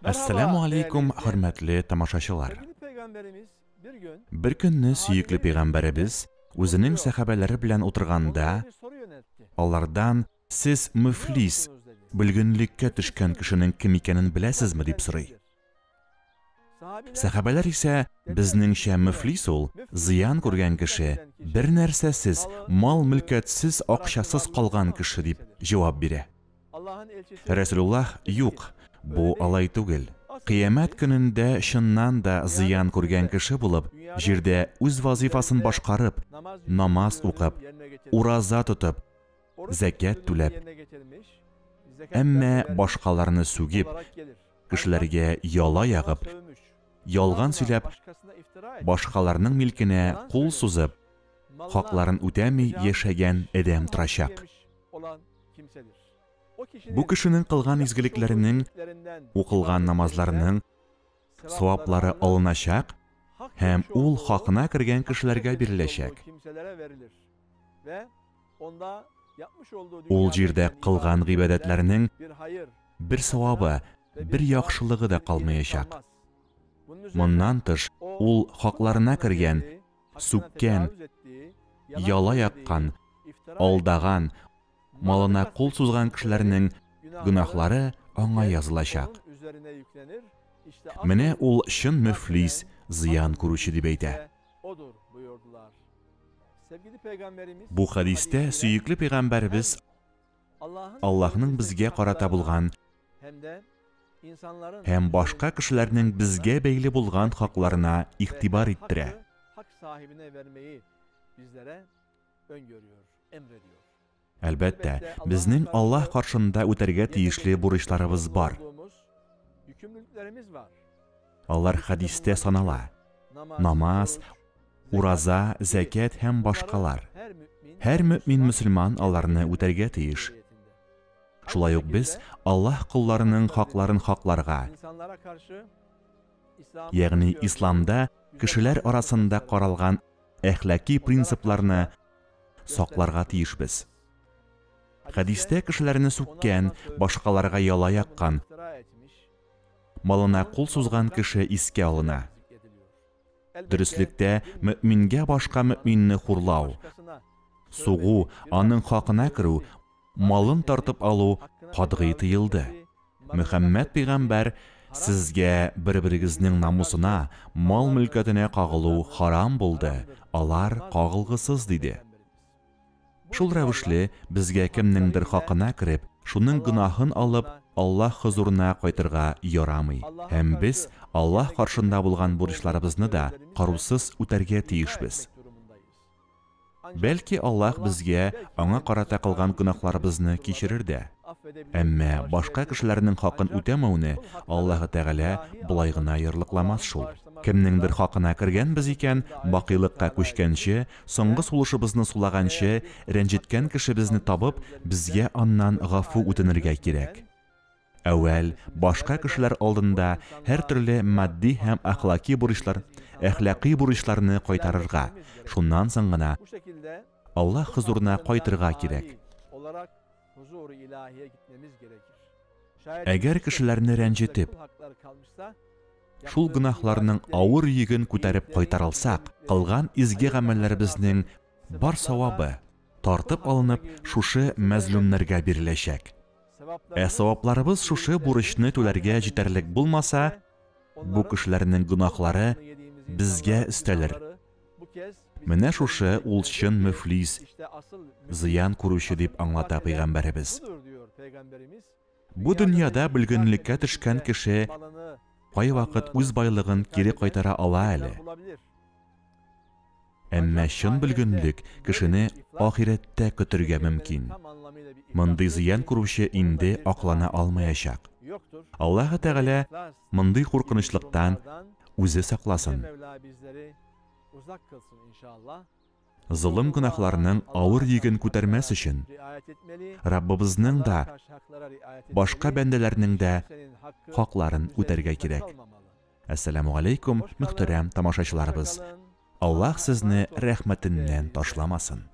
Assalamu alaikum, hörmətli tamaşaçılar. Bir künni süyüklü peyğəmbərimiz özünün səhabələri bilən oturğanda onlardan siz müflis, bilginlikə düşkən kişinin kim ikenin biləsizmi deb soray. Səhabələr isə bizningcə müflis ol, ziyan görgən kişi, bir nərsəsiz, mal-mülkətsiz, aqşasız qalğan kişi deb cavab bирә. Resulullah yox, bu alay түгел. Kıyamet günündə şundan da ziyan görgən kişi bulub, jirdə öz vazifasını başqarıb, namaz oqub, uraza tutub, zəkat tüləb, əmmə başqalarını sügib, kişilərə yala yağıb, yalğan söyləb, başqalarının milkinə qol suzub, haqlarını ödəmi yaşayan adam тұрашaq. Bu kişinin qılğan izgiliklərinin, оқылған namazlarının savablары alınacaq, həm ul haqına kirgən kişilərə veriləcək. Ol jirdə qılğan ibadətlərinin bir savabı, bir yaxşılığı da qalmayacaq. Bundan tış, ul haqlarına kirgən, sükkən, yala yaqqan, aldağan, malına qol suzgan kişilərinin günahları ona yazılacaq. Менә ул шын müflis, ziyan күрүче дип әйтә. Bu хадистә сөйекле пәйгамбәрбез Аллаһның безгә карата булган һәм башка кешеләрнең безгә бәйле булган хакларына игътибар иттерә. Әлбәттә, безнең Аллаһ каршында үтәргә тиешле бурычларыбыз бар. Алар хадистә санала. Намаз, ураза, зәкят һәм башкалар. Һәр мөмин мөселман аларны үтәргә тиеш. Шулай ук без Аллаһ кулларының хакларын хакларга, ягъни исламда кешеләр арасында каралган әхлаки принципларны сакларга тиешбез. Хадистә кешеләрне сүккән, башкаларга яла яккан, малына кул сузган кеше искә алына. Дөреслекдә мөмингә башка мөминне хурлау, сугу, аның хакына кирү, малын тартып алу катгый тыелды. Мөхәммәд пәйгамбәр сезгә бер-берегезнең намусына, мал-мөлкәтенә кагылу харам булды. Алар кагылгысыз диде. Шул рәвешле безгә кемнеңдер хакына кирип, шуның гынаһын алып, Аллаһ хузурына кайтырга ярамый. Һәм без Аллаһ каршында булган бурычларыбызны да карусыз үтәргә тиешбез. Бәлки Аллаһ безгә аңа карата кылган гынаһларыбызны кичерер дә. Әмма башка кешеләрнең хакын үтәмәүне Аллаһ Тәгалә булай гына ярлыкламас шул. Кемнеңдер хакына кергәнбез икән, бакыйлыкка күчкәнче, соңгы сулышыбызны сулаганчы, рәнҗеткән кешебезне табып, безгә аннан гафу үтенергә кирәк. Әүвәл, башка кешеләр алдында һәр төрле матди һәм әхлаки бурычларны кайтарырга, шуннан соң гына Аллаһ хузурына кайтырга кирәк. Әгәр кешеләрне рәнҗетеп, шул гынаһларның авыр йөген күтәреп кайтарылсак, кылган изге гамәлләребезнең бар савабы тартып алынып, шушы мәзлумнәргә биреләчәк. Савапларыбыз шушы бурычны түләргә җитәрлек булмаса, бу кешеләрнең гынаһлары безгә өстәлер. Менә шушы ул чын müflis, зыян күрүче дип аңлата пәйгамбәрбез. Бу дөньяда белгенлеккә төшкән кеше кайвакыт үз байлыгын кире кайтара ала әле. Әмма чын белгенлек кешене ахирәттә көтәргә мөмкин. Мондый зыян күрүче инде аклана алмаячак. Аллаһ Тәгалә мондый куркынычлыктан үзе сакласын. Зулым гынаһларның авыр йөген күтәрмәс өчен Раббыбызның да, башка бәндәләрнең дә хакларын үтәргә кирәк. Ассаламу алейкум, мөхтәрәм тамашачыларыбыз. Аллаһ сезне рәхмәтеннән ташламасын.